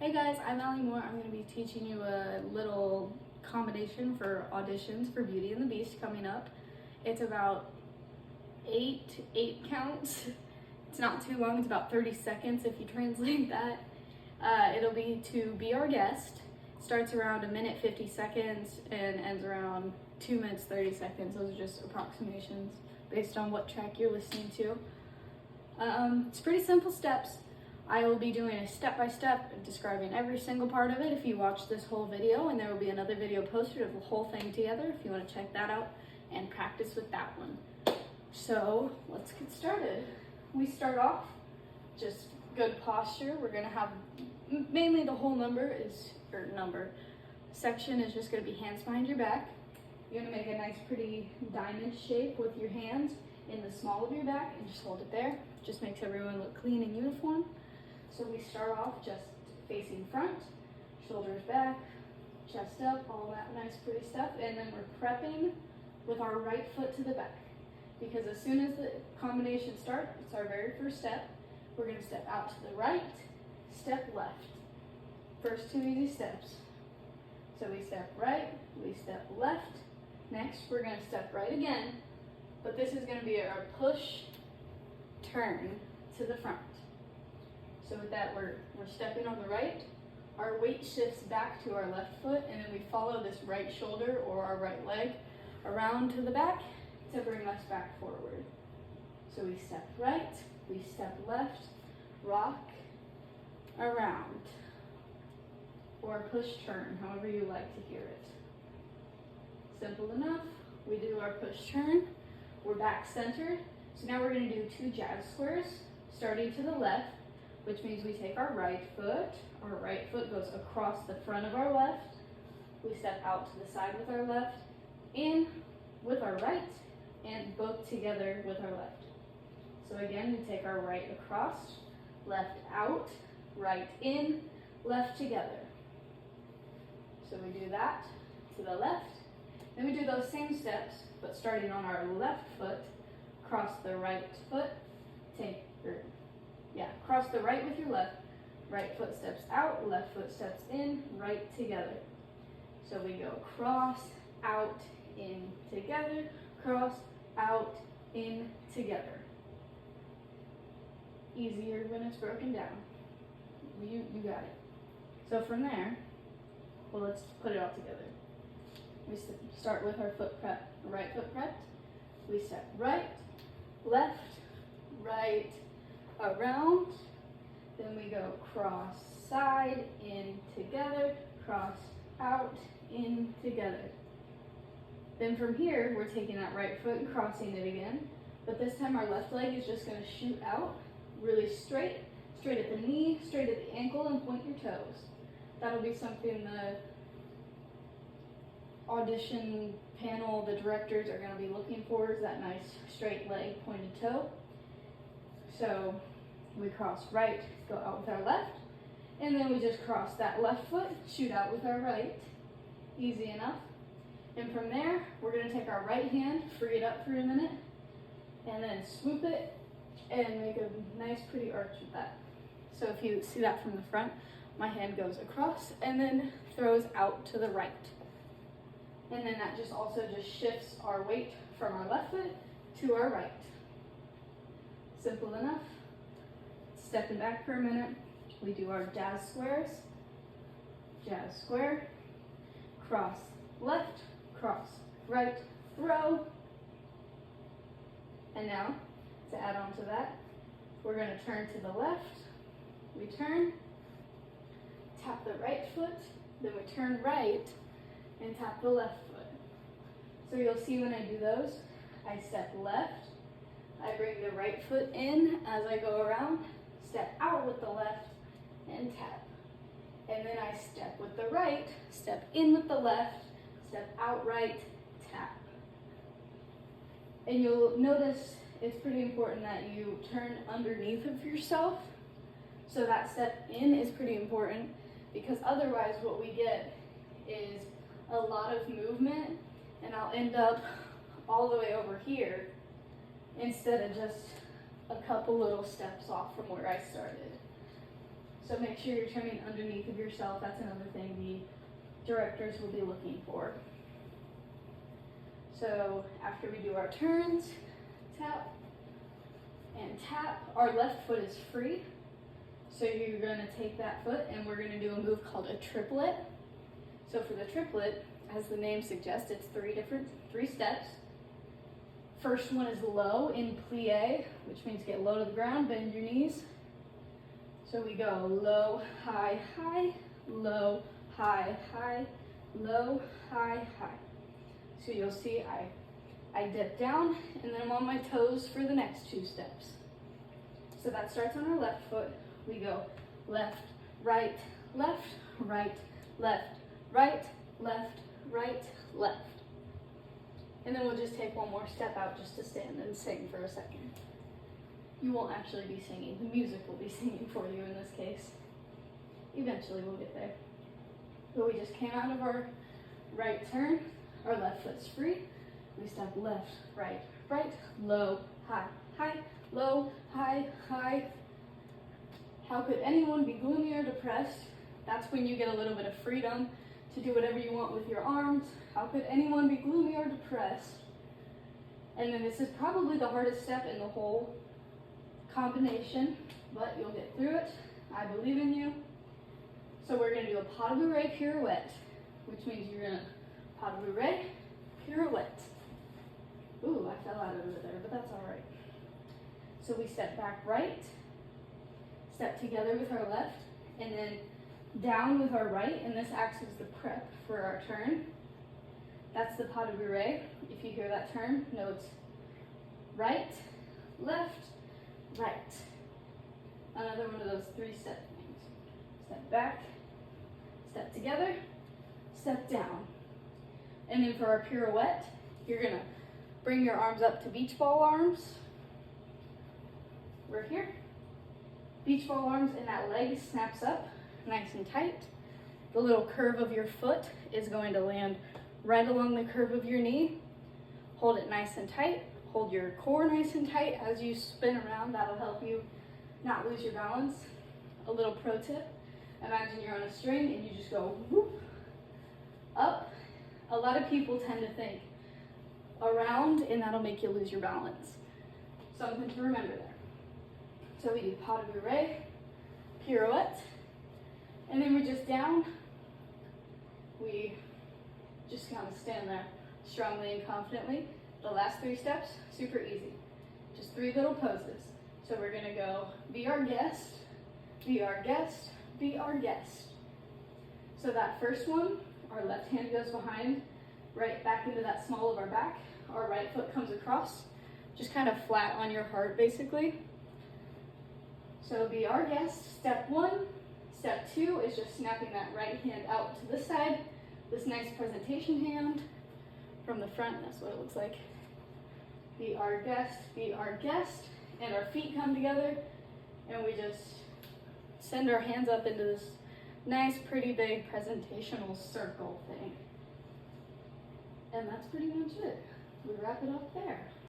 Hey guys, I'm Allie Moore. I'm going to be teaching you a little combination for auditions for Beauty and the Beast coming up. It's about eight counts. It's not too long, it's about 30 seconds if you translate that. It'll be to be our guest. Starts around 1:50 and ends around 2:30. Those are just approximations based on what track you're listening to. It's pretty simple steps. I will be doing a step-by-step describing every single part of it if you watch this whole video, and there will be another video posted of the whole thing together if you want to check that out and practice with that one. So let's get started. We start off just good posture. We're going to have mainly the whole section is just going to be hands behind your back. You're going to make a nice pretty diamond shape with your hands in the small of your back and just hold it there. Just makes everyone look clean and uniform. So we start off just facing front, shoulders back, chest up, all that nice pretty stuff, and then we're prepping with our right foot to the back. Because as soon as the combination starts, it's our very first step, we're going to step out to the right, step left. First two easy steps. So we step right, we step left. Next, we're going to step right again, but this is going to be our push, turn to the front. So with that, we're stepping on the right, our weight shifts back to our left foot, and then we follow this right shoulder or our right leg around to the back to bring us back forward. So we step right, we step left, rock, around, or push turn, however you like to hear it. Simple enough. We do our push turn, we're back centered. So now we're going to do two jazz squares, starting to the left, which means we take our right foot goes across the front of our left, we step out to the side with our left, in with our right, and both together with our left. So again, we take our right across, left out, right in, left together. So we do that to the left, then we do those same steps, but starting on our left foot, cross the right foot, cross the right with your left, right foot steps out, left foot steps in, right together. So we go cross, out, in, together, cross, out, in, together. Easier when it's broken down. You got it. So from there, well, let's put it all together. We start with our foot prep, right foot prepped. We step right, left, right, around, then we go cross side, in, together, cross, out, in, together. Then from here, we're taking that right foot and crossing it again, but this time our left leg is just going to shoot out, really straight at the knee, straight at the ankle, and point your toes. That'll be something the audition panel, the directors are going to be looking for, is that nice straight leg, pointed toe. So we cross right, go out with our left, and then we just cross that left foot, shoot out with our right. Easy enough. And from there, we're going to take our right hand, free it up for a minute, and then swoop it and make a nice pretty arch with that. So if you see that from the front, my hand goes across and then throws out to the right. And then that just also shifts our weight from our left foot to our right. Simple enough. Stepping back for a minute, we do our jazz squares. Jazz square, cross left, cross right, throw. And now, to add on to that, we're going to turn to the left. We turn, tap the right foot, then we turn right, and tap the left foot. So you'll see when I do those, I step left, I bring the right foot in as I go around, step out with the left, and tap. And then I step with the right, step in with the left, step out right, tap. And you'll notice it's pretty important that you turn underneath of yourself. So that step in is pretty important, because otherwise what we get is a lot of movement, and I'll end up all the way over here instead of just a couple little steps off from where I started. So make sure you're turning underneath of yourself. That's another thing the directors will be looking for. So after we do our turns, tap and tap, our left foot is free. So you're gonna take that foot and we're gonna do a move called a triplet. So for the triplet, as the name suggests, it's three steps. First one is low in plie, which means get low to the ground, bend your knees. So we go low, high, high, low, high, high, low, high, high. So you'll see I dip down and then I'm on my toes for the next 2 steps. So that starts on our left foot. We go left, right, left, right, left, right, left, right, left. And then we'll just take one more step out just to stand and sing for a second. You won't actually be singing. The music will be singing for you in this case. Eventually we'll get there. But we just came out of our right turn. Our left foot's free. We step left, right, right, low, high, high, low, high, high. How could anyone be gloomy or depressed? That's when you get a little bit of freedom to do whatever you want with your arms. How could anyone be gloomy or depressed? And then this is probably the hardest step in the whole combination, but you'll get through it. I believe in you. So we're gonna do a pas de bourrée pirouette, which means you're gonna pas de bourrée pirouette. Ooh, I fell out over there, but that's all right. So we step back right, step together with our left, and then down with our right, and this acts as the prep for our turn. That's the pas de bourrée. If you hear that turn, know it's right, left, right. Another one of those 3-step things. Step back, step together, step down. And then for our pirouette, you're gonna bring your arms up to beach ball arms. We're here. Beach ball arms, and that leg snaps up nice and tight. The little curve of your foot is going to land right along the curve of your knee. Hold it nice and tight. Hold your core nice and tight as you spin around. That'll help you not lose your balance. A little pro tip, imagine you're on a string and you just go whoop, up. A lot of people tend to think around and that'll make you lose your balance. Something to remember there. So we do pas de bourrée, pirouette, and then we're just down. We just kind of stand there strongly and confidently. The last 3 steps, super easy. Just 3 little poses. So we're gonna go be our guest, be our guest, be our guest. So that first one, our left hand goes behind, right back into that small of our back. Our right foot comes across, just kind of flat on your heart basically. So be our guest, step 1. Step 2 is just snapping that right hand out to this side. This nice presentation hand from the front, that's what it looks like. Be our guest, and our feet come together, and we just send our hands up into this nice, pretty big presentational circle thing. And that's pretty much it. We wrap it up there.